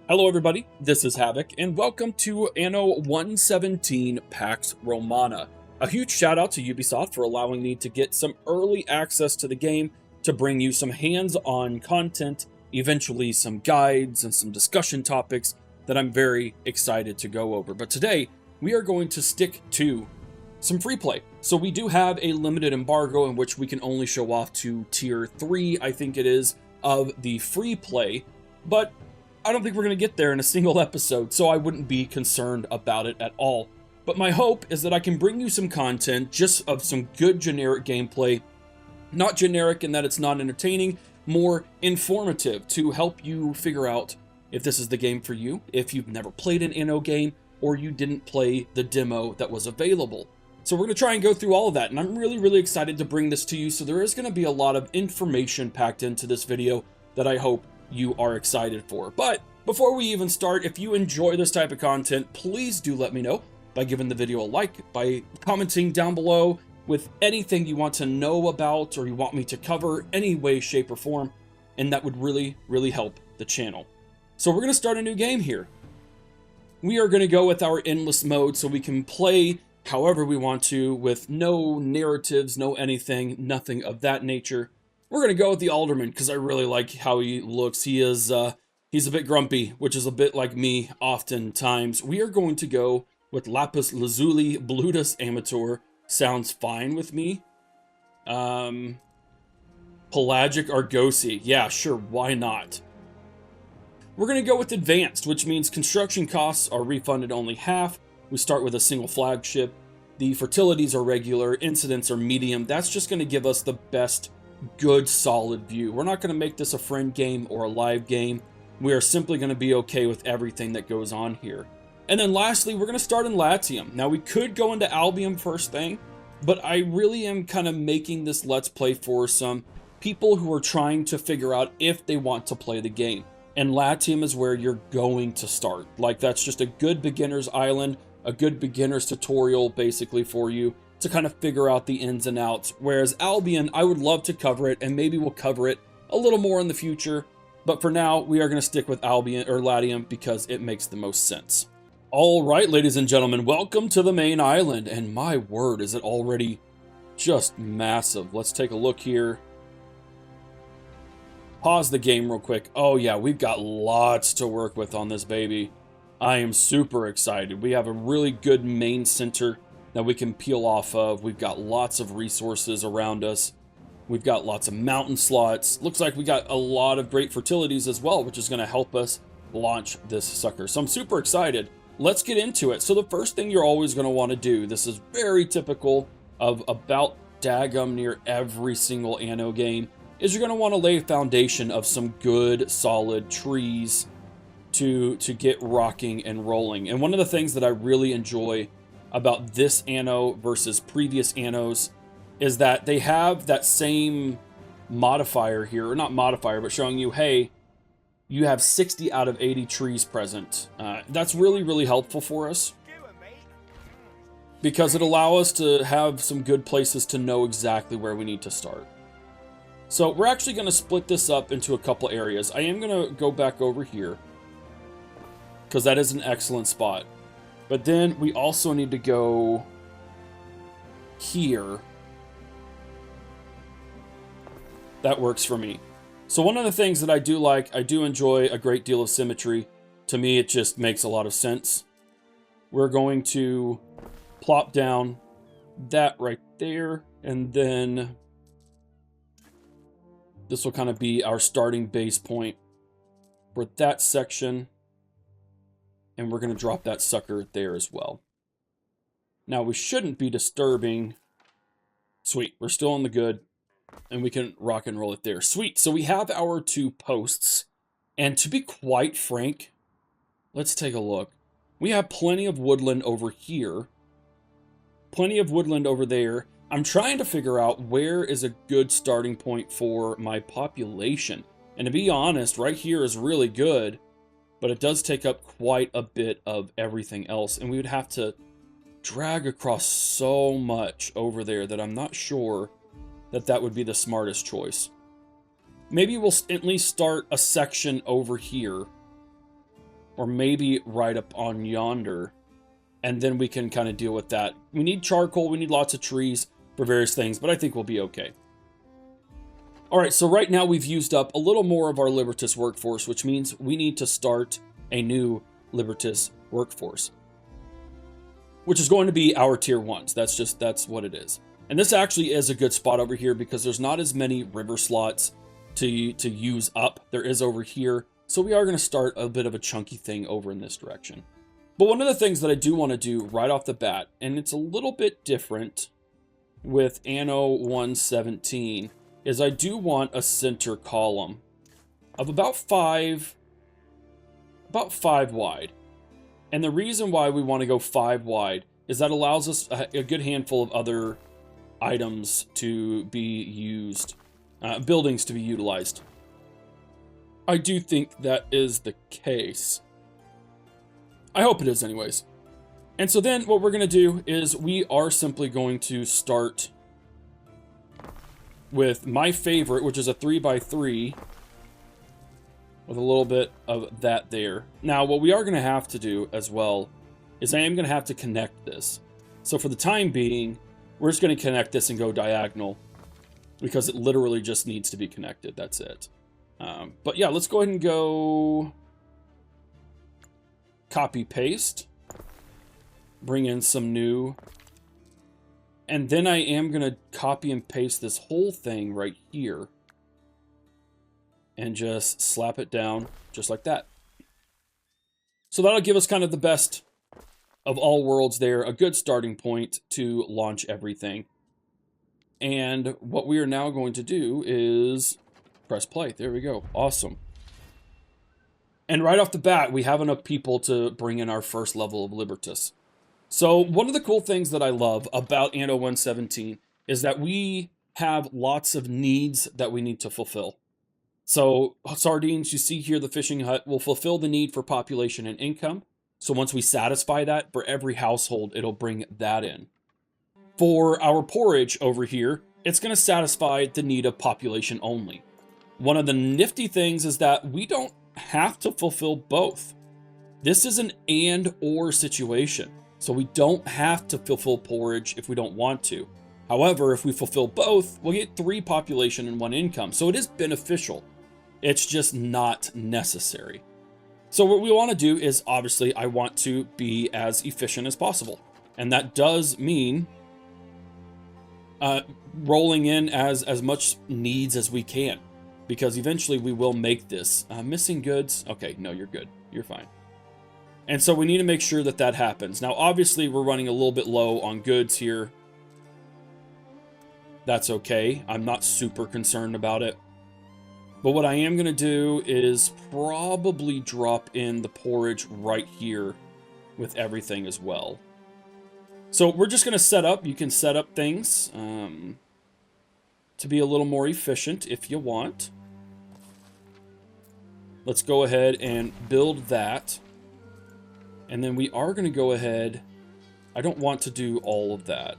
Hello everybody, this is Havoc, and welcome to Anno 117 PAX Romana. A huge shout out to Ubisoft for allowing me to get some early access to the game to bring you some hands-on content, eventually some guides and some discussion topics that I'm very excited to go over. But today, we are going to stick to some free play. So we do have a limited embargo in which we can only show off to tier 3, I think it is, of the free play, but I don't think we're going to get there in a single episode, so I wouldn't be concerned about it at all. But my hope is that I can bring you some content just of some good generic gameplay. Not generic in that it's not entertaining, more informative to help you figure out if this is the game for you, if you've never played an Anno game, or you didn't play the demo that was available. So we're going to try and go through all of that, and I'm really excited to bring this to you, so there is going to be a lot of information packed into this video that I hope you are excited for. But before we even start, if you enjoy this type of content, please do let me know by giving the video a like, by commenting down below with anything you want to know about or you want me to cover any way, shape, or form, and that would really help the channel. So we're going to start a new game here. We are going to go with our endless mode so we can play however we want to with no narratives, no anything, nothing of that nature. We're going to go with the Alderman because I really like how he looks. He is, he's a bit grumpy, which is a bit like me oftentimes. We are going to go with Lapis Lazuli Blutus Amateur. Sounds fine with me. Pelagic Argosy. Yeah, sure, why not? We're going to go with Advanced, which means construction costs are refunded only half. We start with a single flagship. The fertilities are regular, incidents are medium. That's just going to give us the best good solid view. We're not going to make this a friend game or a live game. We are simply going to be okay with everything that goes on here. And then lastly, we're going to start in Latium. Now we could go into Albium first thing, but I really am kind of making this Let's Play for some people who are trying to figure out if they want to play the game. And Latium is where you're going to start. Like, that's just a good beginner's island, a good beginner's tutorial basically for you to kind of figure out the ins and outs. Whereas Albion, I would love to cover it, and maybe we'll cover it a little more in the future. But for now, we are going to stick with Albion or Latium because it makes the most sense. All right, ladies and gentlemen, welcome to the main island. And my word, is it already just massive. Let's take a look here. Pause the game real quick. Oh yeah, we've got lots to work with on this baby. I am super excited. We have a really good main center that we can peel off of. We've got lots of resources around us. We've got lots of mountain slots. Looks like we got a lot of great fertilities as well, which is going to help us launch this sucker. So I'm super excited. Let's get into it. So the first thing you're always going to want to do, this is very typical of about daggum near every single Anno game, is you're going to want to lay a foundation of some good solid trees to get rocking and rolling. And one of the things that I really enjoy about this Anno versus previous Annos is that they have that same modifier here, or not modifier, but showing you, hey, you have 60 out of 80 trees present. That's really helpful for us because it allows us to have some good places to know exactly where we need to start. So we're actually going to split this up into a couple areas. I am going to go back over here because that is an excellent spot. But then we also need to go here. That works for me. So one of the things that I do like, I do enjoy a great deal of symmetry. To me, it just makes a lot of sense. We're going to plop down that right there, and then this will kind of be our starting base point for that section. And we're going to drop that sucker there as well. Now, we shouldn't be disturbing. Sweet, we're still on the good. And we can rock and roll it there. Sweet, so we have our 2 posts. And to be quite frank, let's take a look. We have plenty of woodland over here. Plenty of woodland over there. I'm trying to figure out where is a good starting point for my population. And to be honest, right here is really good. But it does take up quite a bit of everything else. And we would have to drag across so much over there that I'm not sure that that would be the smartest choice. Maybe we'll at least start a section over here or maybe right up on yonder, and then we can kind of deal with that. We need charcoal, we need lots of trees for various things, but I think we'll be okay. All right, so right now we've used up a little more of our Libertas workforce, which means we need to start a new Libertas workforce, which is going to be our tier 1s. That's what it is. And this actually is a good spot over here because there's not as many river slots to use up. There is over here. So we are going to start a bit of a chunky thing over in this direction. But one of the things that I do want to do right off the bat, and it's a little bit different with Anno 117, is I do want a center column of about five wide. And the reason why we want to go 5 wide is that allows us a good handful of other items to be used, buildings to be utilized. I do think that is the case. I hope it is anyways. And so then what we're going to do is we are simply going to start with my favorite, which is a 3x3 with a little bit of that there. Now, what we are going to have to do as well is I am going to have to connect this. So for the time being, we're just going to connect this and go diagonal because it literally just needs to be connected. That's it. But yeah, let's go ahead and go copy paste, bring in some new, and then I am going to copy and paste this whole thing right here and just slap it down just like that. So that'll give us kind of the best of all worlds there, a good starting point to launch everything. And what we are now going to do is press play. There we go. Awesome. And right off the bat, we have enough people to bring in our first level of Libertas. So one of the cool things that I love about Anno 117 is that we have lots of needs that we need to fulfill. So sardines, you see here, the fishing hut will fulfill the need for population and income. So once we satisfy that, for every household, it'll bring that in. For our porridge over here, it's going to satisfy the need of population only. One of the nifty things is that we don't have to fulfill both. This is an and/or situation. So we don't have to fulfill porridge if we don't want to. However, if we fulfill both, we'll get 3 population and 1 income. So it is beneficial. It's just not necessary. So what we want to do is, obviously, I want to be as efficient as possible. And that does mean rolling in as much needs as we can. Because eventually we will make this. Missing goods? Okay, no, you're good. You're fine. And so we need to make sure that that happens. Now, obviously, we're running a little bit low on goods here. That's okay. I'm not super concerned about it. But what I am going to do is probably drop in the porridge right here with everything as well. So we're just going to set up. You can set up things to be a little more efficient if you want. Let's go ahead and build that. And then we are going to go ahead. I don't want to do all of that.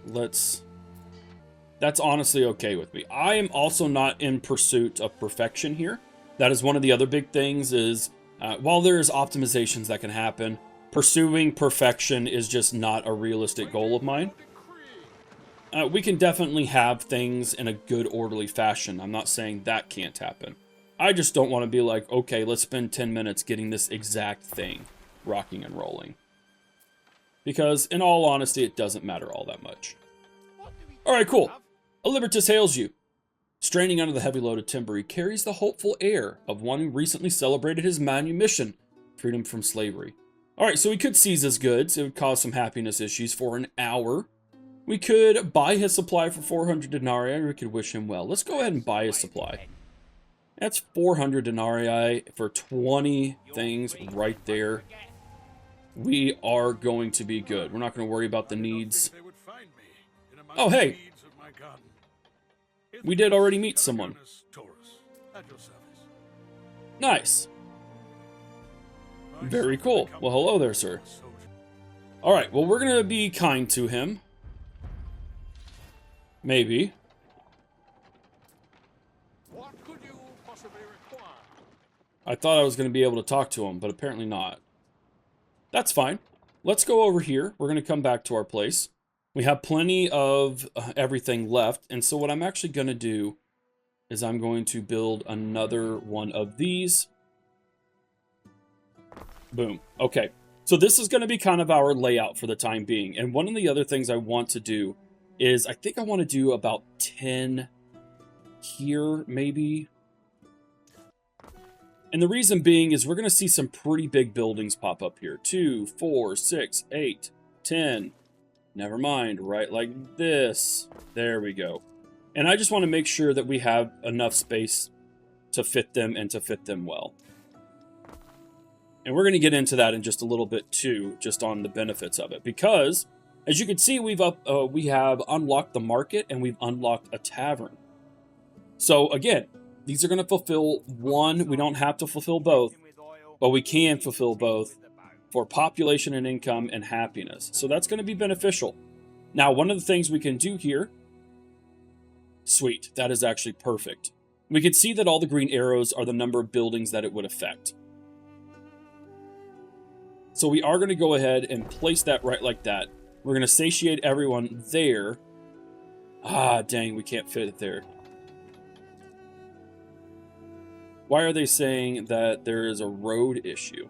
That's honestly okay with me. I am also not in pursuit of perfection here. That is one of the other big things is, while there's optimizations that can happen, pursuing perfection is just not a realistic goal of mine. We can definitely have things in a good, orderly fashion. I'm not saying that can't happen. I just don't want to be like, okay, let's spend 10 minutes getting this exact thing rocking and rolling. Because, in all honesty, it doesn't matter all that much. Alright, cool. A Libertas hails you. Straining under the heavy load of timber, he carries the hopeful air of one who recently celebrated his manumission, freedom from slavery. Alright, so we could seize his goods. It would cause some happiness issues for an hour. We could buy his supply for 400 denarii, or we could wish him well. Let's go ahead and buy his supply. That's 400 denarii for 20 things right there. We are going to be good. We're not going to worry about the needs. Oh, hey. We did already meet someone. Nice. Very cool. Well, hello there, sir. Alright, well, we're going to be kind to him. Maybe. I thought I was going to be able to talk to him, but apparently not. That's fine. Let's go over here. We're going to come back to our place. We have plenty of everything left. And so what I'm actually going to do is I'm going to build another one of these. Boom. Okay. So this is going to be kind of our layout for the time being. And one of the other things I want to do is I think I want to do about 10 here, maybe. And the reason being is we're going to see some pretty big buildings pop up here. 2, 4, 6, 8, 10. Never mind, right like this. There we go. And I just want to make sure that we have enough space to fit them and to fit them well. And we're going to get into that in just a little bit too, just on the benefits of it. Because, as you can see, we have unlocked the market and we've unlocked a tavern. So again, these are going to fulfill one. We don't have to fulfill both, but we can fulfill both for population and income and happiness. So that's going to be beneficial. Now, one of the things we can do here, sweet, that is actually perfect. We can see that all the green arrows are the number of buildings that it would affect. So we are going to go ahead and place that right like that. We're going to satiate everyone there. Ah, dang, we can't fit it there. Why are they saying that there is a road issue?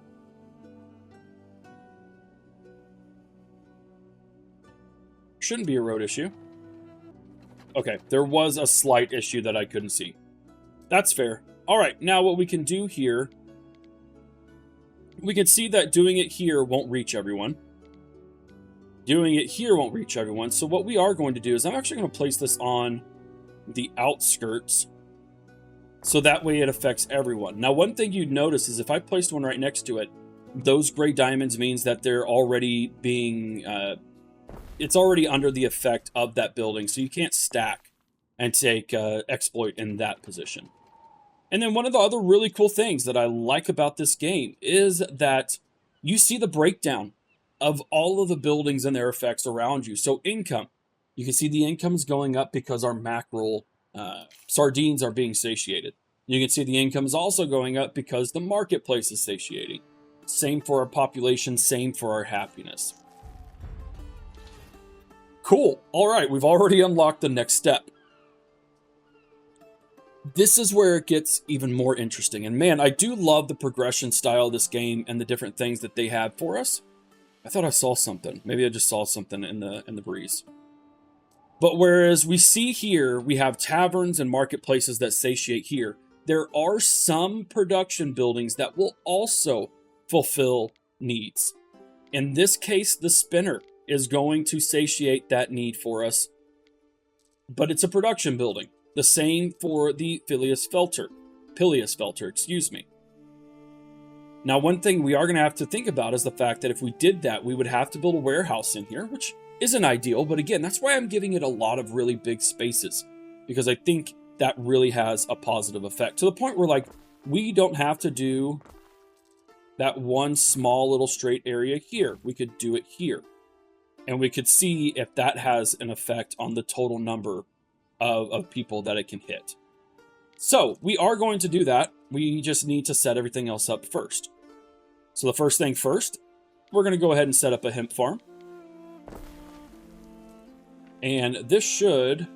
Shouldn't be a road issue. Okay, there was a slight issue that I couldn't see. That's fair. All right, now what we can do here, we can see that doing it here won't reach everyone. Doing it here won't reach everyone. So what we are going to do is I'm actually going to place this on the outskirts. So that way it affects everyone. Now, one thing you'd notice is if I placed one right next to it, those gray diamonds means that they're already being, it's already under the effect of that building. So you can't stack and take exploit in that position. And then one of the other really cool things that I like about this game is that you see the breakdown of all of the buildings and their effects around you. So income, you can see the income is going up because our mackerel sardines are being satiated. You can see the income is also going up because the marketplace is satiating. Same for our population, same for our happiness. Cool. All right, we've already unlocked the next step. This is where it gets even more interesting. And man, I do love the progression style of this game and the different things that they have for us. I thought I saw something. Maybe I just saw something in the breeze. But whereas we see here, we have taverns and marketplaces that satiate here, there are some production buildings that will also fulfill needs. In this case, the spinner is going to satiate that need for us, but it's a production building. The same for the Pilius Felter, excuse me. Now, one thing we are going to have to think about is the fact that if we did that, we would have to build a warehouse in here, which isn't ideal, but again, that's why I'm giving it a lot of really big spaces, because I think that really has a positive effect, to the point where, like, we don't have to do that one small little straight area here. We could do it here, and we could see if that has an effect on the total number of people that it can hit. So we are going to do that. We just need to set everything else up first. So the first thing first, we're going to go ahead and set up a hemp farm. And this should...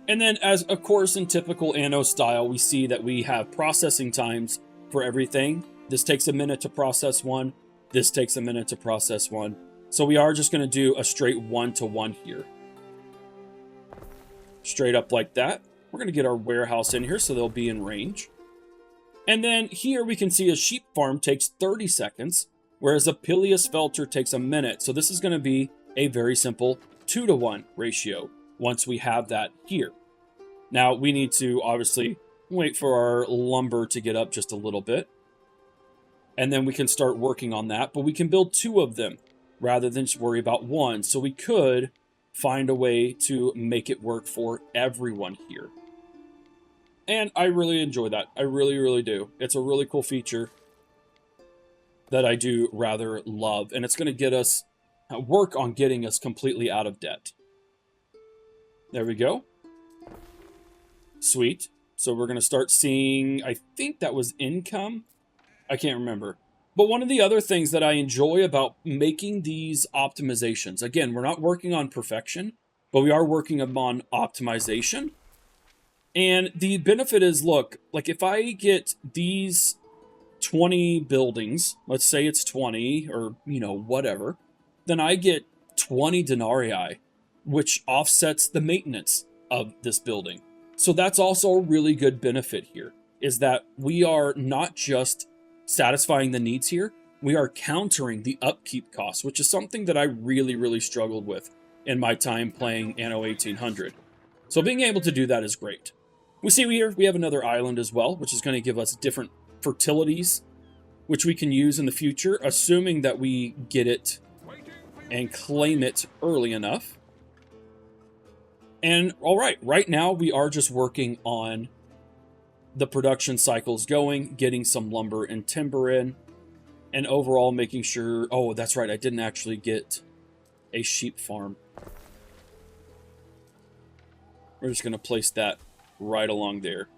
And then, as of course in typical Anno style, we see that we have processing times for everything. This takes a minute to process one. This takes a minute to process one. So we are just going to do a straight 1-to-1 here. Straight up like that. We're going to get our warehouse in here so they'll be in range. And then here we can see a sheep farm takes 30 seconds, whereas a Pilius Felter takes a minute. So this is going to be a very simple 2-to-1 ratio once we have that here. Now we need to obviously wait for our lumber to get up just a little bit. And then we can start working on that, but we can build 2 of them rather than just worry about 1. So we could find a way to make it work for everyone here. And I really enjoy that. I really, really do. It's a really cool feature that I do rather love. And it's going to get us, work on getting us completely out of debt. There we go. Sweet. So we're going to start seeing, I think that was income. I can't remember. But one of the other things that I enjoy about making these optimizations, again, we're not working on perfection, but we are working on optimization. And the benefit is, look, like if I get these 20 buildings, let's say it's 20 or, whatever, then I get 20 denarii, which offsets the maintenance of this building. So that's also a really good benefit here, is that we are not just satisfying the needs here, we are countering the upkeep costs, which is something that I really, really struggled with in my time playing Anno 1800. So being able to do that is great. We see here we have another island as well, which is going to give us different fertilities, which we can use in the future, assuming that we get it and claim it early enough. And all right now we are just working on the production cycles going, getting some lumber and timber in, and overall making sure, oh, that's right, I didn't actually get a sheep farm. We're just going to place that right along there.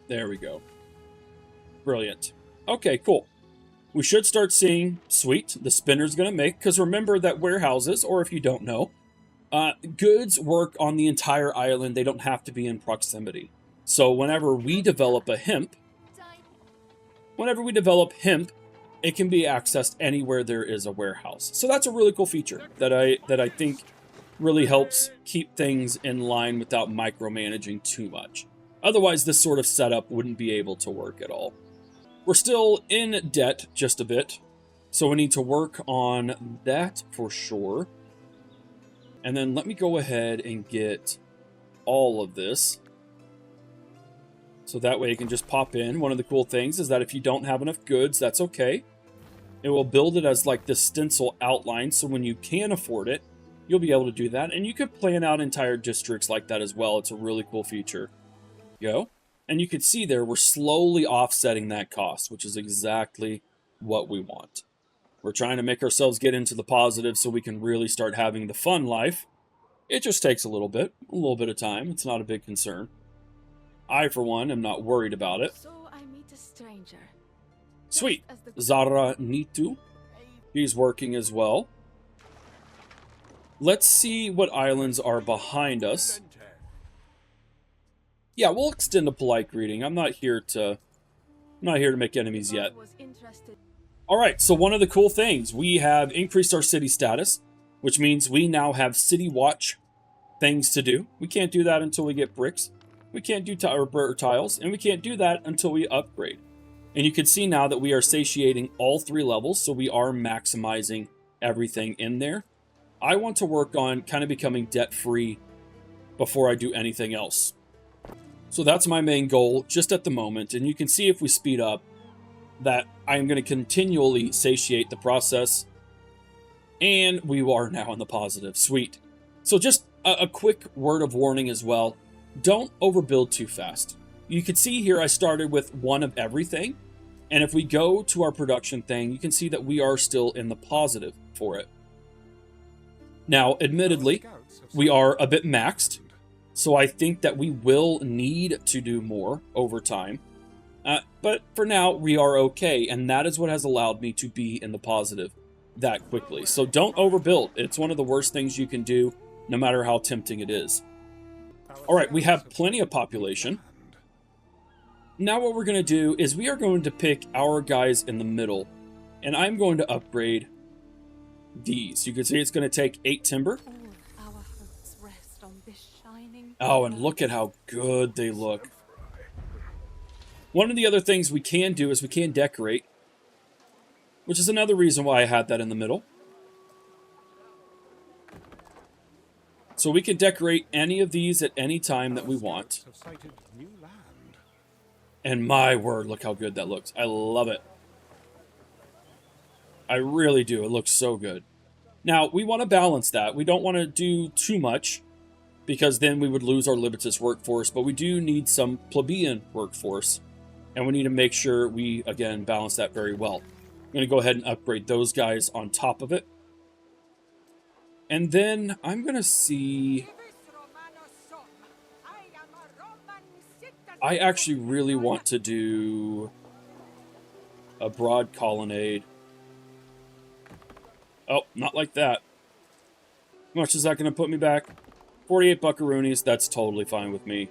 There we go. Brilliant. Okay, cool. We should start seeing, sweet, the spinner's going to make, because remember that warehouses, or if you don't know, goods work on the entire island. They don't have to be in proximity. So whenever we develop a hemp, it can be accessed anywhere there is a warehouse. So that's a really cool feature that I think really helps keep things in line without micromanaging too much. Otherwise, this sort of setup wouldn't be able to work at all. We're still in debt just a bit, so we need to work on that for sure. And then let me go ahead and get all of this, so that way it can just pop in. One of the cool things is that if you don't have enough goods, that's okay. It will build it as like this stencil outline, so when you can afford it, you'll be able to do that. And you could plan out entire districts like that as well. It's a really cool feature. And you can see there, we're slowly offsetting that cost, which is exactly what we want. We're trying to make ourselves get into the positive so we can really start having the fun life. It just takes a little bit of time. It's not a big concern. I, for one, am not worried about it. So I meet a stranger. Sweet. Zara Nitu. He's working as well. Let's see what islands are behind us. Yeah, we'll extend a polite greeting. I'm not here to make enemies yet. All right, so one of the cool things, we have increased our city status, which means we now have city watch things to do. We can't do that until we get bricks. We can't do tiles, and we can't do that until we upgrade. And you can see now that we are satiating all 3 levels, so we are maximizing everything in there. I want to work on kind of becoming debt-free before I do anything else. So that's my main goal just at the moment. And you can see if we speed up that I'm going to continually satiate the process. And we are now in the positive. Sweet. So just a quick word of warning as well. Don't overbuild too fast. You can see here I started with 1 of everything. And if we go to our production thing, you can see that we are still in the positive for it. Now, admittedly, we are a bit maxed. So I think that we will need to do more over time. But for now, we are okay. And that is what has allowed me to be in the positive that quickly. So don't overbuild. It's one of the worst things you can do, no matter how tempting it is. All right, we have plenty of population. Now what we're going to do is we are going to pick our guys in the middle. And I'm going to upgrade these. You can see it's going to take 8 timber. Oh, and look at how good they look. One of the other things we can do is we can decorate, which is another reason why I had that in the middle. So we can decorate any of these at any time that we want. And my word, look how good that looks. I love it. I really do. It looks so good. Now, we want to balance that. We don't want to do too much, because then we would lose our Libertas workforce, but we do need some plebeian workforce, and we need to make sure we, again, balance that very well. I'm going to go ahead and upgrade those guys on top of it. And then I'm going to see... I actually really want to do A broad colonnade. Oh, not like that. How much is that going to put me back? 48 buckaroonies. That's totally fine with me.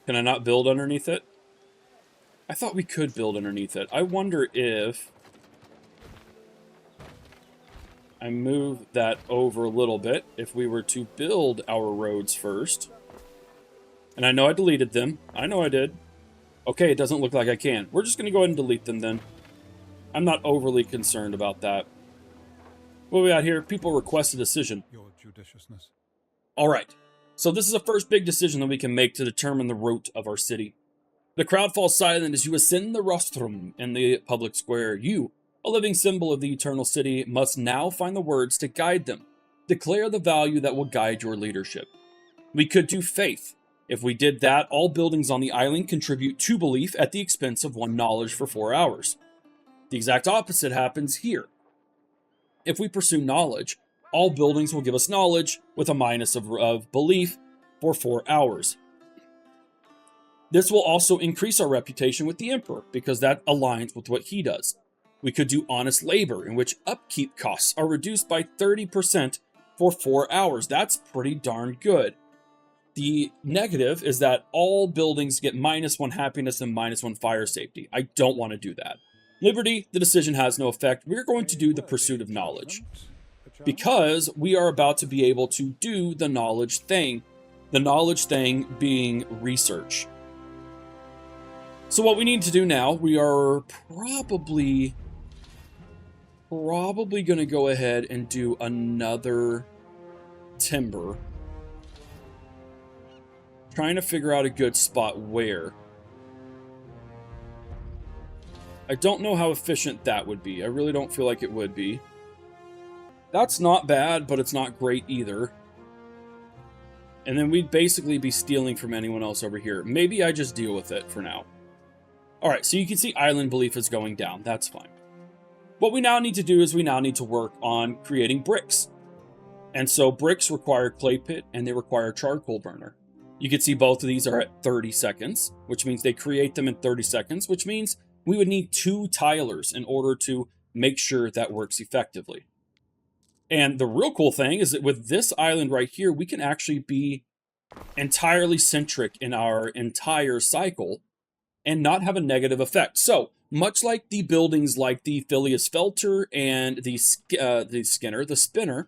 Can I not build underneath it? I thought we could build underneath it. I wonder if I move that over a little bit, if we were to build our roads first. And I know I deleted them. I know I did. Okay, it doesn't look like I can. We're just going to go ahead and delete them then. I'm not overly concerned about that. What we got here? People request a decision. Your judiciousness. All right. So this is the first big decision that we can make to determine the route of our city. The crowd falls silent as you ascend the rostrum in the public square. You, a living symbol of the eternal city, must now find the words to guide them. Declare the value that will guide your leadership. We could do faith. If we did that, all buildings on the island contribute 2 belief at the expense of 1 knowledge for 4 hours. The exact opposite happens here. If we pursue knowledge, all buildings will give us knowledge with a minus of belief for 4 hours. This will also increase our reputation with the Emperor, because that aligns with what he does. We could do honest labor, in which upkeep costs are reduced by 30% for 4 hours. That's pretty darn good. The negative is that all buildings get -1 happiness and -1 fire safety. I don't want to do that. Liberty, the decision has no effect. We're going to do the pursuit of knowledge, because we are about to be able to do the knowledge thing. The knowledge thing being research. So what we need to do now, we are probably going to go ahead and do another timber. Trying to figure out a good spot where. I don't know how efficient that would be. I really don't feel like it would be. That's not bad, but it's not great either. And then we'd basically be stealing from anyone else over here. Maybe I just deal with it for now. Alright, so you can see island belief is going down. That's fine. What we now need to do is we now need to work on creating bricks. And so bricks require clay pit and they require charcoal burner. You can see both of these are at 30 seconds, which means they create them in 30 seconds, which means we would need 2 tilers in order to make sure that works effectively. And the real cool thing is that with this island right here, we can actually be entirely centric in our entire cycle and not have a negative effect. So, much like the buildings like the Phileas Felter and the Spinner,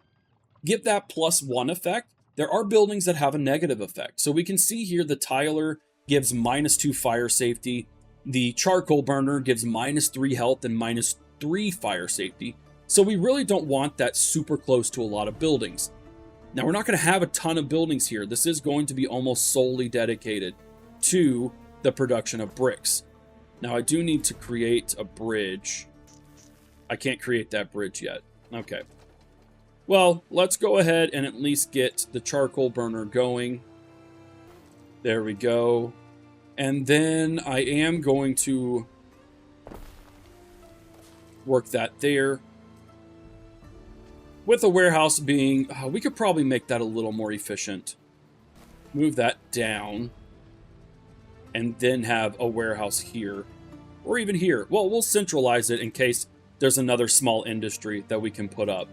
give that +1 effect, there are buildings that have a negative effect. So we can see here the tiler gives -2 fire safety. The charcoal burner gives -3 health and -3 fire safety. So we really don't want that super close to a lot of buildings. Now we're not going to have a ton of buildings here. This is going to be almost solely dedicated to the production of bricks. Now I do need to create a bridge. I can't create that bridge yet. Okay. Well, let's go ahead and at least get the charcoal burner going. There we go. And then I am going to work that there. With a warehouse being, we could probably make that a little more efficient. Move that down. And then have a warehouse here. Or even here. Well, we'll centralize it in case there's another small industry that we can put up.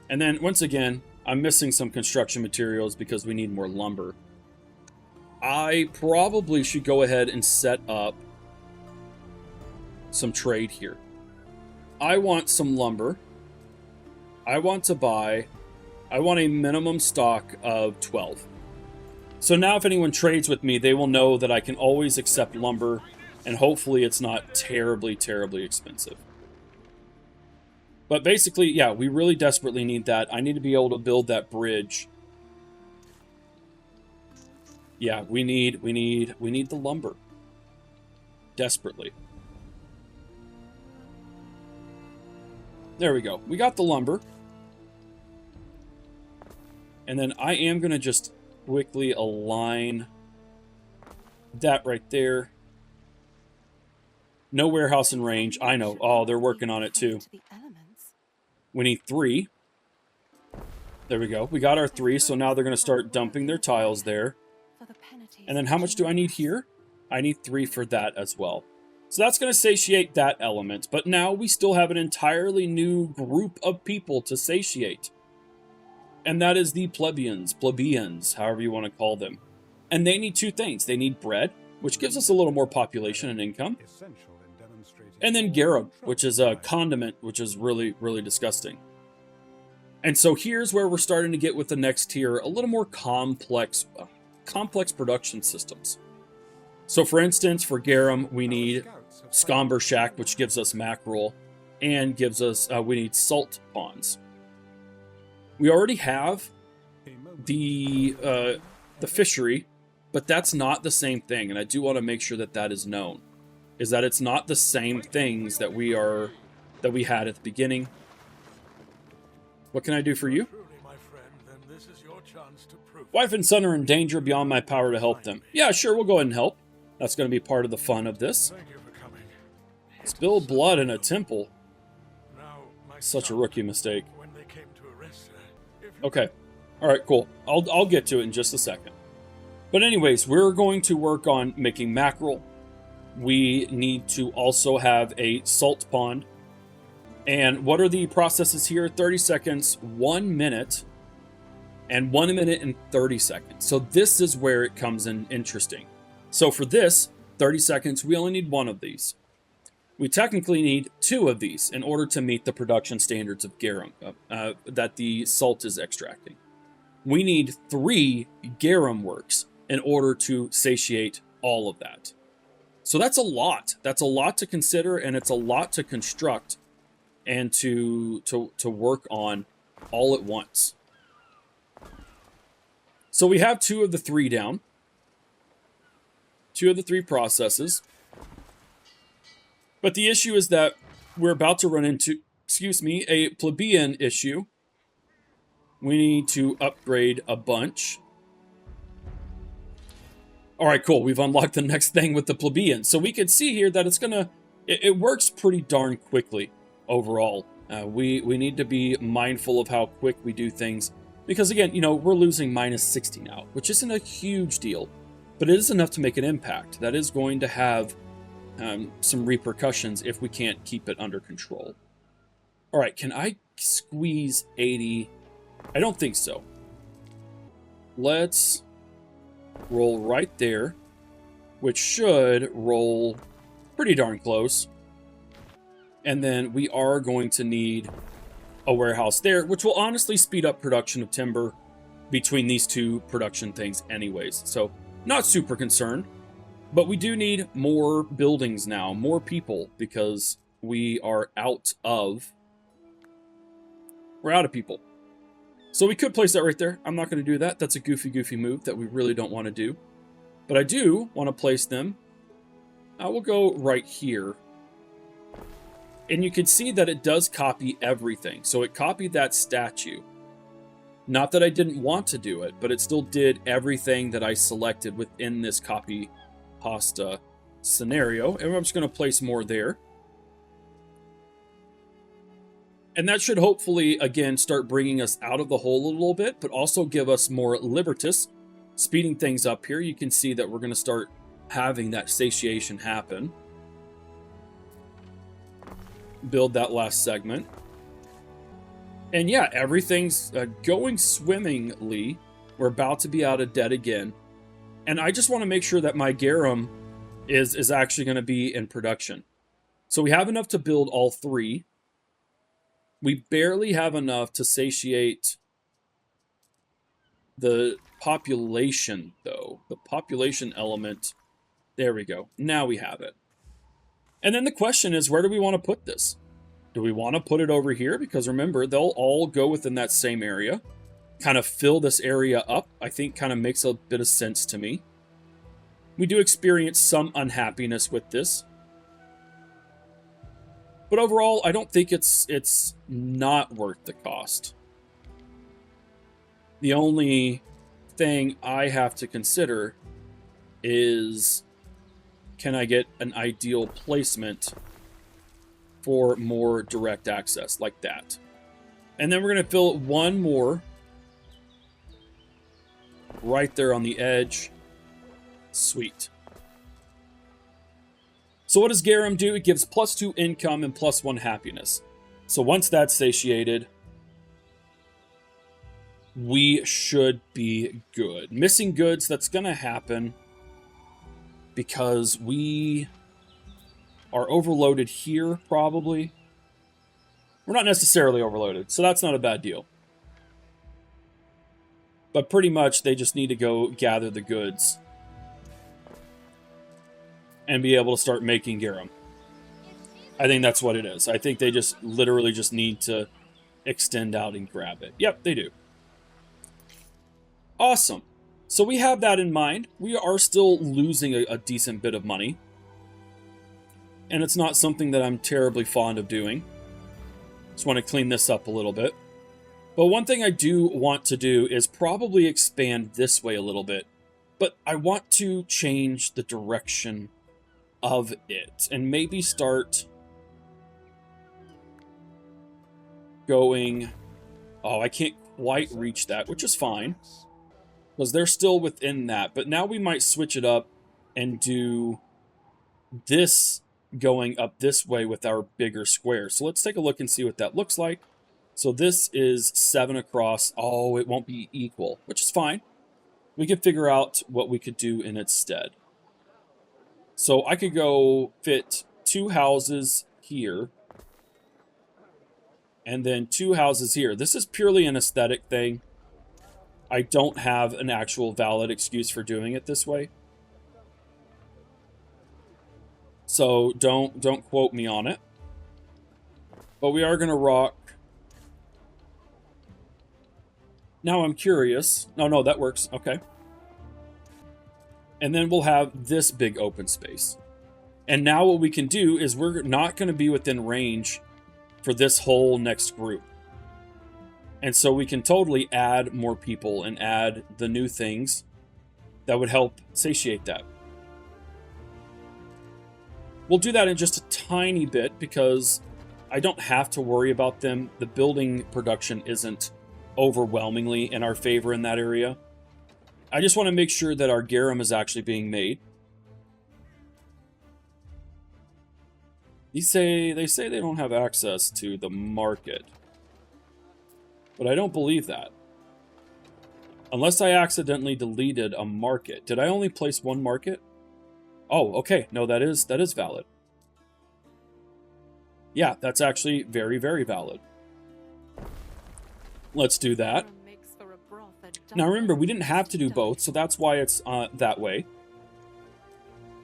And then, once again, I'm missing some construction materials because we need more lumber. I probably should go ahead and set up some trade here. I want some lumber. I want a minimum stock of 12. So now if anyone trades with me, they will know that I can always accept lumber, and hopefully it's not terribly, terribly expensive. But basically, yeah, we really desperately need that. I need to be able to build that bridge. Yeah, we need the lumber. Desperately. There we go. We got the lumber. And then I am going to just quickly align that right there. No warehouse in range. I know. Oh, they're working on it too. We need 3. There we go. We got our 3, so now they're going to start dumping their tiles there. And then how much do I need here? I need 3 for that as well. So that's going to satiate that element. But now we still have an entirely new group of people to satiate. And that is the plebeians, however you want to call them. And they need 2 things. They need bread, which gives us a little more population and income. And then garum, which is a condiment, which is really, really disgusting. And so here's where we're starting to get with the next tier, a little more complex production systems. So for instance, for garum, we need Scomber Shack, which gives us mackerel, and gives us, we need salt ponds. We already have the fishery, but that's not the same thing, and I do want to make sure that that is known, is that it's not the same things that we had at the beginning. What can I do for you? Wife and son are in danger beyond my power to help them. Yeah, sure, we'll go ahead and help. That's going to be part of the fun of this. Spill blood in a temple. Such a rookie mistake. Okay. All right, cool. I'll get to it in just a second. But anyways, we're going to work on making mackerel. We need to also have a salt pond. And what are the processes here? 30 seconds, 1 minute, and 1 minute and 30 seconds. So this is where it comes in interesting. So for this, 30 seconds, we only need 1 of these. We technically need 2 of these in order to meet the production standards of garum that the salt is extracting. We need 3 garum works in order to satiate all of that. So that's a lot. That's a lot to consider, and it's a lot to construct and to work on all at once. So we have 2 of the 3 down. 2 of the 3 processes. But the issue is that we're about to run into, a plebeian issue. We need to upgrade a bunch. All right, cool. We've unlocked the next thing with the plebeian. So we can see here that it's gonna, it works pretty darn quickly overall. We need to be mindful of how quick we do things. Because again, we're losing minus 60 now, which isn't a huge deal. But it is enough to make an impact. That is going to have some repercussions if we can't keep it under control. All right, can I squeeze 80? I don't think so. Let's roll right there, which should roll pretty darn close. And then we are going to need a warehouse there, which will honestly speed up production of timber between these 2 production things anyways. So not super concerned, but we do need more buildings now, more people, because we are out of people. So we could place that right there. I'm not going to do that. That's a goofy move that we really don't want to do. But I do want to place them. I will go right here. And you can see that it does copy everything. So it copied that statue. Not that I didn't want to do it, but it still did everything that I selected within this copy pasta scenario. And I'm just going to place more there. And that should hopefully, again, start bringing us out of the hole a little bit, but also give us more libertas. Speeding things up here, you can see that we're going to start having that satiation happen. Build that last segment. And yeah, everything's going swimmingly. We're about to be out of debt again. And I just want to make sure that my garum is actually going to be in production. So we have enough to build all 3. We barely have enough to satiate the population, though. The population element. There we go. Now we have it. And then the question is, where do we want to put this? Do we want to put it over here? Because remember, they'll all go within that same area. Kind of fill this area up, I think kind of makes a bit of sense to me. We do experience some unhappiness with this. But overall, I don't think it's not worth the cost. The only thing I have to consider is, can I get an ideal placement for more direct access like that? And then we're going to fill 1 more right there on the edge. Sweet. So what does garum do? It gives +2 income and +1 happiness. So once that's satiated, we should be good. Missing goods, that's going to happen because we are overloaded here, probably. We're not necessarily overloaded, so that's not a bad deal. But pretty much, they just need to go gather the goods and be able to start making garum. I think that's what it is. I think they just literally just need to extend out and grab it. Yep, they do. Awesome. So we have that in mind. We are still losing a decent bit of money. And it's not something that I'm terribly fond of doing. Just want to clean this up a little bit. But one thing I do want to do is probably expand this way a little bit. But I want to change the direction of it. And maybe start going... Oh, I can't quite reach that, which is fine. Because they're still within that. But now we might switch it up and do this going up this way with our bigger square. So let's take a look and see what that looks like. So this is 7 across. Oh, it won't be equal, which is fine. We can figure out what we could do in its stead. So I could go fit 2 houses here. And then 2 houses here. This is purely an aesthetic thing. I don't have an actual valid excuse for doing it this way. So don't quote me on it. But we are going to rock. Now I'm curious. No, that works. Okay. And then we'll have this big open space. And now what we can do is we're not going to be within range for this whole next group. And so we can totally add more people and add the new things that would help satiate that. We'll do that in just a tiny bit because I don't have to worry about them. The building production isn't overwhelmingly in our favor in that area. I just want to make sure that our garum is actually being made. They say they don't have access to the market. But I don't believe that. Unless I accidentally deleted a market. Did I only place 1 market? Oh, okay. No, that is valid. Yeah, that's actually very, very valid. Let's do that. Now remember, we didn't have to do both, so that's why it's that way.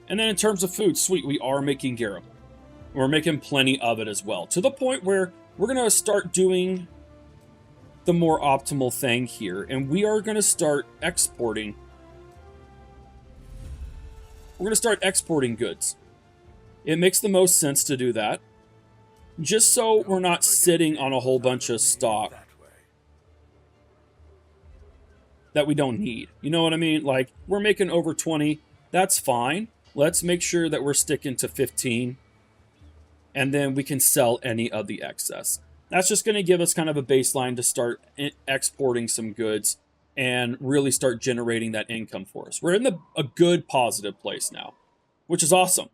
And then in terms of food, sweet, we are making garum. We're making plenty of it as well. To the point where we're going to start doing the more optimal thing here. And we are going to start exporting. We're going to start exporting goods. It makes the most sense to do that. Just so we're not sitting on a whole bunch of stock that we don't need. You know what I mean? Like, we're making over 20. That's fine. Let's make sure that we're sticking to 15. And then we can sell any of the excess. That's just going to give us kind of a baseline to start exporting some goods and really start generating that income for us. We're in a good positive place now, which is awesome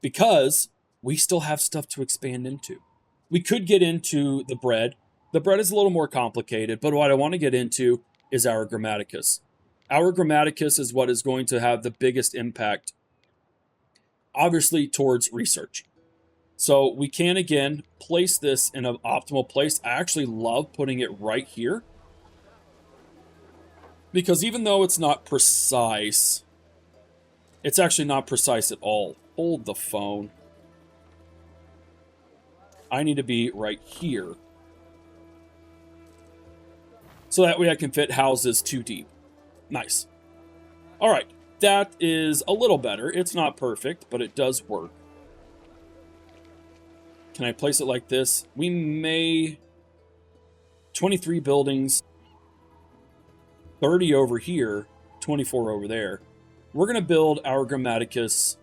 because we still have stuff to expand into. We could get into the bread. The bread is a little more complicated, but what I want to get into is our Grammaticus. Our Grammaticus is what is going to have the biggest impact, obviously, towards research. So we can, again, place this in an optimal place. I actually love putting it right here. Because even though it's not precise, it's actually not precise at all. Hold the phone. I need to be right here. So that way I can fit houses 2 deep. Nice. All right. That is a little better. It's not perfect, but it does work. Can I place it like this? We may... 23 buildings. 30 over here. 24 over there. We're going to build our Grammaticus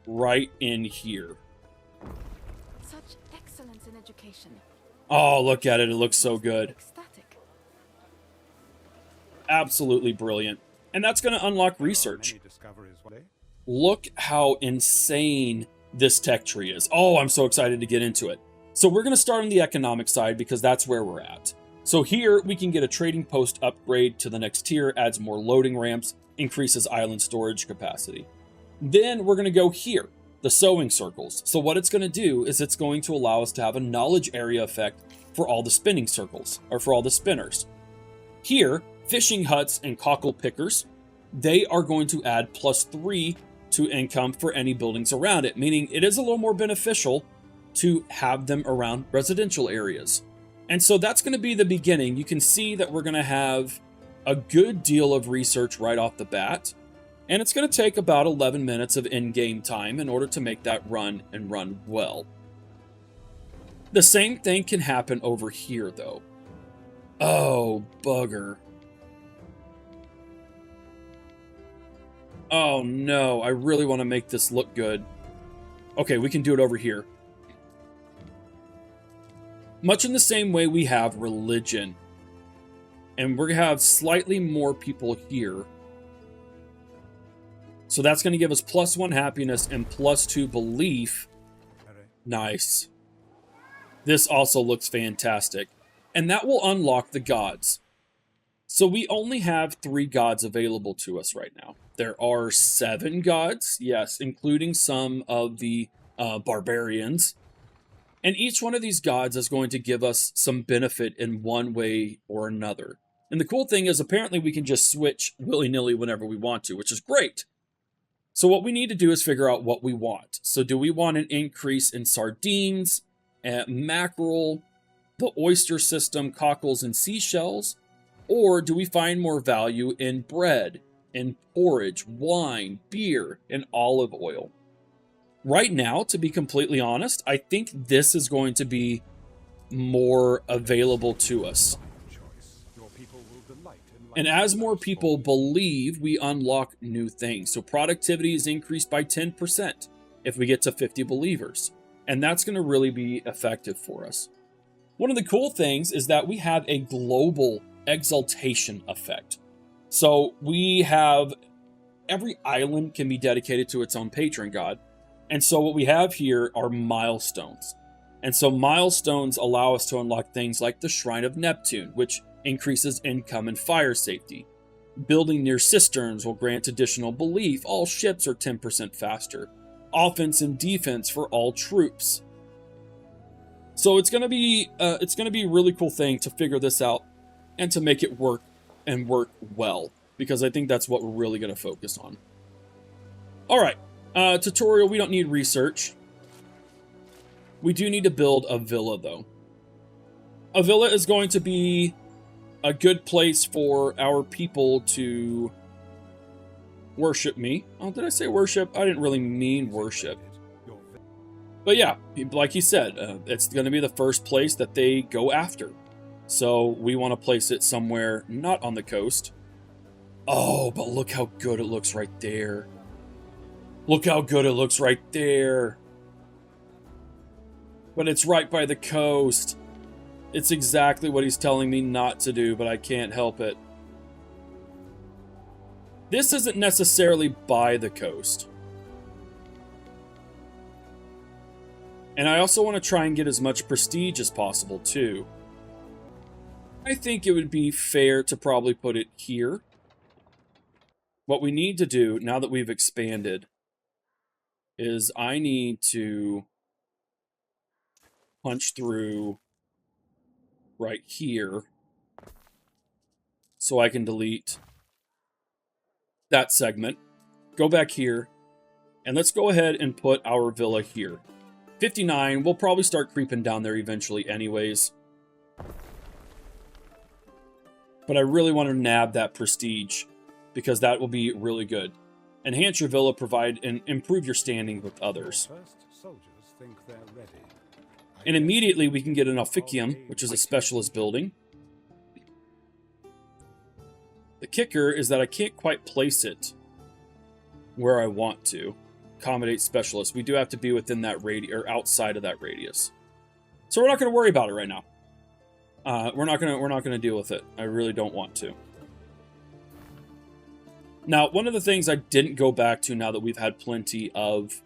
right in here. Such excellence in education. Oh, look at it. It looks so good. Ecstatic. Absolutely brilliant. And that's going to unlock research. Look how insane this tech tree is. Oh, I'm so excited to get into it. So we're going to start on the economic side because that's where we're at. So here we can get a trading post upgrade to the next tier, adds more loading ramps, increases island storage capacity. Then we're going to go here, the sewing circles. So what it's going to do is it's going to allow us to have a knowledge area effect for all the spinning circles, or for all the spinners. Here, fishing huts and cockle pickers, they are going to add +3 to income for any buildings around it, meaning it is a little more beneficial to have them around residential areas. And so that's going to be the beginning. You can see that we're going to have a good deal of research right off the bat. And it's going to take about 11 minutes of in-game time in order to make that run and run well. The same thing can happen over here, though. Oh, bugger. Oh, no. I really want to make this look good. Okay, we can do it over here. Much in the same way we have religion. And we're going to have slightly more people here. So that's going to give us +1 happiness and +2 belief. Nice. This also looks fantastic. And that will unlock the gods. So we only have 3 gods available to us right now. There are 7 gods, yes, including some of the barbarians. And each one of these gods is going to give us some benefit in one way or another. And the cool thing is apparently we can just switch willy-nilly whenever we want to, which is great. So what we need to do is figure out what we want. So do we want an increase in sardines, mackerel, the oyster system, cockles, and seashells? Or do we find more value in bread, in porridge, wine, beer, and olive oil? Right now, to be completely honest, I think this is going to be more available to us. And as more people believe, we unlock new things. So productivity is increased by 10% if we get to 50 believers. And that's going to really be effective for us. One of the cool things is that we have a global exaltation effect. So we have every island can be dedicated to its own patron god. And so what we have here are milestones. And so milestones allow us to unlock things like the Shrine of Neptune, which increases income and fire safety. Building near cisterns will grant additional belief. All ships are 10% faster. Offense and defense for all troops. So it's gonna be a really cool thing to figure this out and to make it work and work well, because I think that's what we're really gonna focus on. All right, tutorial. We don't need research. We do need to build a villa, though. A villa is going to be a good place for our people to worship me. Oh, did I say worship? I didn't really mean worship. But yeah, like he said, it's going to be the first place that they go after. So we want to place it somewhere not on the coast. Oh, but look how good it looks right there. Look how good it looks right there. But it's right by the coast. It's exactly what he's telling me not to do, but I can't help it. This isn't necessarily by the coast. And I also want to try and get as much prestige as possible, too. I think it would be fair to probably put it here. What we need to do, now that we've expanded, is I need to punch through right here so I can delete that segment, go back here, and let's go ahead and put our villa here. 59, we'll probably start creeping down there eventually anyways. But I really want to nab that prestige, because that will be really good. Enhance your villa, provide and improve your standing with others. And immediately we can get an officium, which is a specialist building. The kicker is that I can't quite place it where I want to. Accommodate specialists. We do have to be within that radius, or outside of that radius. So we're not going to worry about it right now. We're not going to deal with it. I really don't want to. Now, one of the things I didn't go back to now that we've had plenty of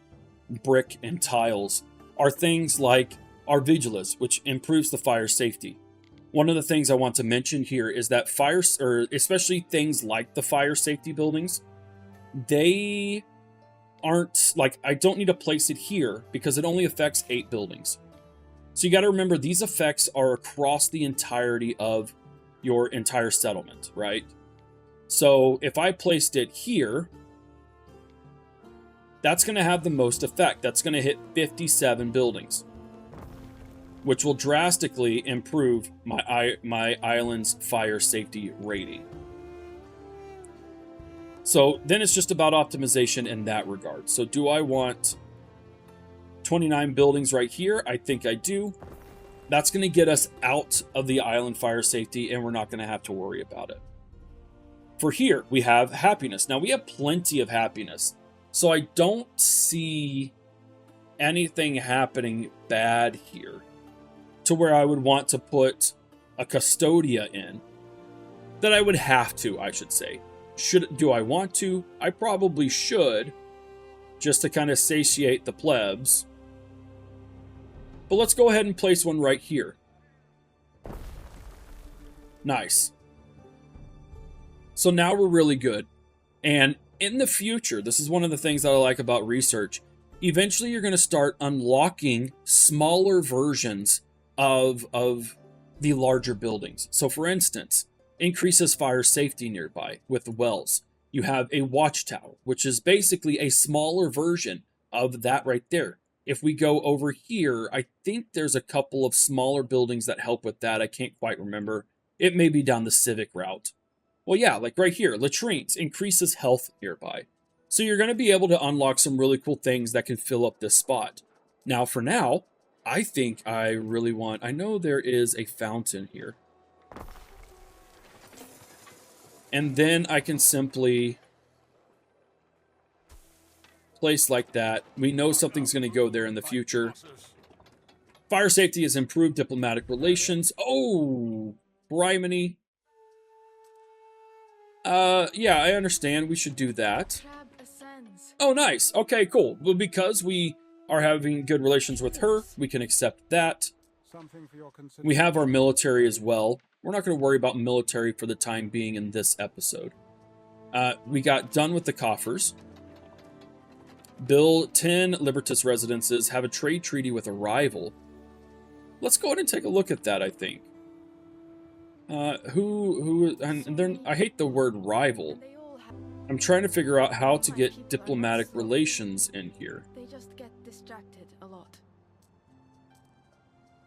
brick and tiles are things like our Vigilus, which improves the fire safety. One of the things I want to mention here is that fire, or especially things like the fire safety buildings, they aren't, like, I don't need to place it here because it only affects 8 buildings. So you got to remember these effects are across the entirety of your entire settlement, right? So if I placed it here, that's going to have the most effect. That's going to hit 57 buildings, which will drastically improve my island's fire safety rating. So then it's just about optimization in that regard. So do I want 29 buildings right here? I think I do. That's going to get us out of the island fire safety, and we're not going to have to worry about it. For here, we have happiness. Now, we have plenty of happiness, so I don't see anything happening bad here to where I would want to put a Custodia in. That I would have to, I should say. Do I want to? I probably should, just to kind of satiate the plebs. But let's go ahead and place one right here. Nice. So now we're really good. And in the future, this is one of the things that I like about research. Eventually, you're going to start unlocking smaller versions of the larger buildings. So for instance, increases fire safety nearby with wells. You have a watchtower, which is basically a smaller version of that right there. If we go over here, I think there's a couple of smaller buildings that help with that. I can't quite remember. It may be down the civic route. Well, yeah, like right here, latrines, increases health nearby. So you're going to be able to unlock some really cool things that can fill up this spot. Now, for now, I think I really want... I know there is a fountain here. And then I can simply place like that. We know something's going to go there in the future. Fire safety has improved diplomatic relations. Oh, Brimony. Yeah, I understand. We should do that. Oh, nice. Okay, cool. Well, because we are having good relations with her, we can accept that. We have our military as well. We're not going to worry about military for the time being in this episode. We got done with the coffers. Build 10 Libertas residences. Have a trade treaty with a rival. Let's go ahead and take a look at that, I think. I hate the word rival. I'm trying to figure out how to get diplomatic relations in here. They just get distracted a lot.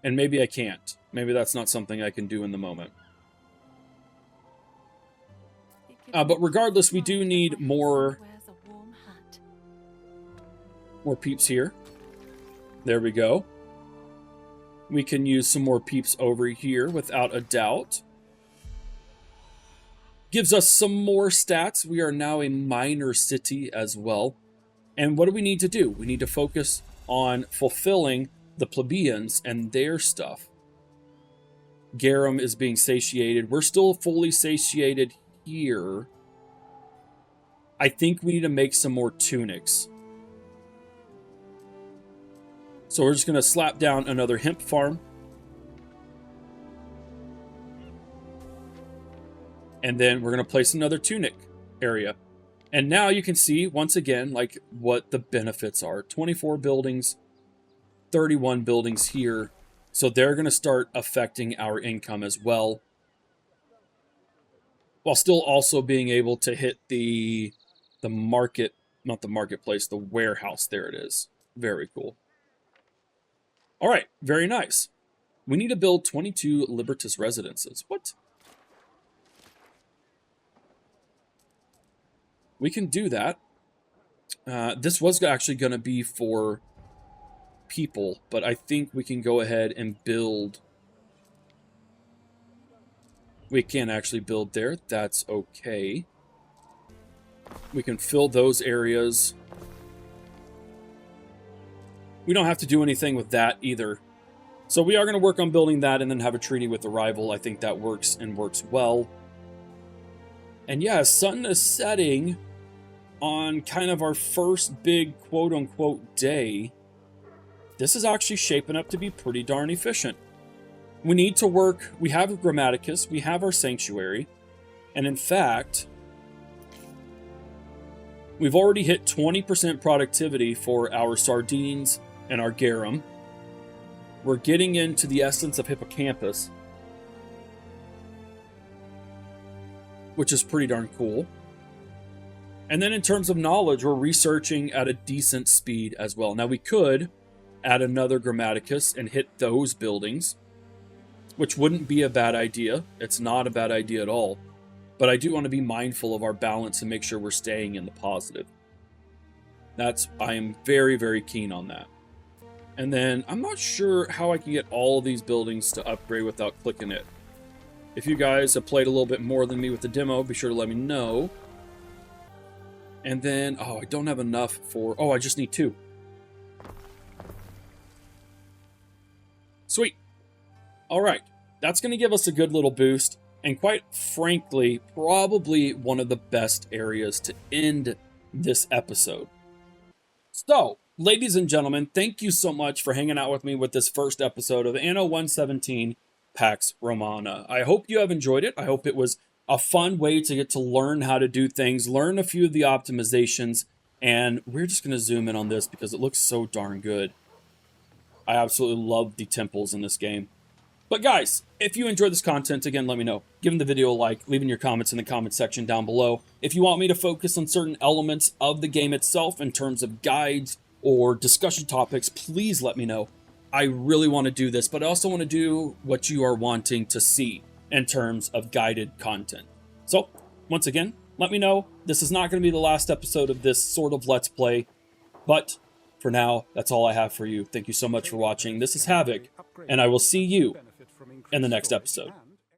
And maybe I can't. Maybe that's not something I can do in the moment. But regardless, we do need more peeps here. There we go. We can use some more peeps over here without a doubt. Gives us some more stats. We are now a minor city as well. And what do we need to do? We need to focus on fulfilling the plebeians and their stuff. Garum is being satiated. We're still fully satiated here. I think we need to make some more tunics. So we're just going to slap down another hemp farm. And then we're going to place another tunic area. And now you can see, once again, like what the benefits are. 24 buildings, 31 buildings here. So they're going to start affecting our income as well. While still also being able to hit the market, not the marketplace, the warehouse. There it is. Very cool. All right, very nice. We need to build 22 Libertas residences. What? We can do that. This was actually going to be for people, but I think we can go ahead and build. We can't actually build there. That's okay. We can fill those areas. We don't have to do anything with that either. So we are going to work on building that and then have a treaty with the rival. I think that works and works well. And yeah, sun is setting on kind of our first big quote-unquote day. This is actually shaping up to be pretty darn efficient. We need to work, we have Grammaticus, we have our Sanctuary, and in fact, we've already hit 20% productivity for our Sardines and our Garum. We're getting into the essence of Hippocampus, which is pretty darn cool. And then in terms of knowledge, we're researching at a decent speed as well. Now we could add another Grammaticus and hit those buildings, which wouldn't be a bad idea. It's not a bad idea at all. But I do want to be mindful of our balance and make sure we're staying in the positive. I am very, very keen on that. And then I'm not sure how I can get all of these buildings to upgrade without clicking it. If you guys have played a little bit more than me with the demo, be sure to let me know. And then, oh, I don't have enough for, oh, I just need 2. Sweet. All right, that's going to give us a good little boost. And quite frankly, probably one of the best areas to end this episode. So, ladies and gentlemen, thank you so much for hanging out with me with this first episode of Anno 117 PAX Romana. I hope you have enjoyed it. I hope it was a fun way to get to learn how to do things, learn a few of the optimizations, and we're just going to zoom in on this because it looks so darn good. I absolutely love the temples in this game. But guys, if you enjoyed this content, again, let me know. Giving the video a like, leaving your comments in the comment section down below. If you want me to focus on certain elements of the game itself in terms of guides or discussion topics, please let me know. I really want to do this, but I also want to do what you are wanting to see in terms of guided content. So, once again, let me know. This is not going to be the last episode of this sort of Let's Play, but for now, that's all I have for you. Thank you so much for watching. This is Havoc, and I will see you in the next episode.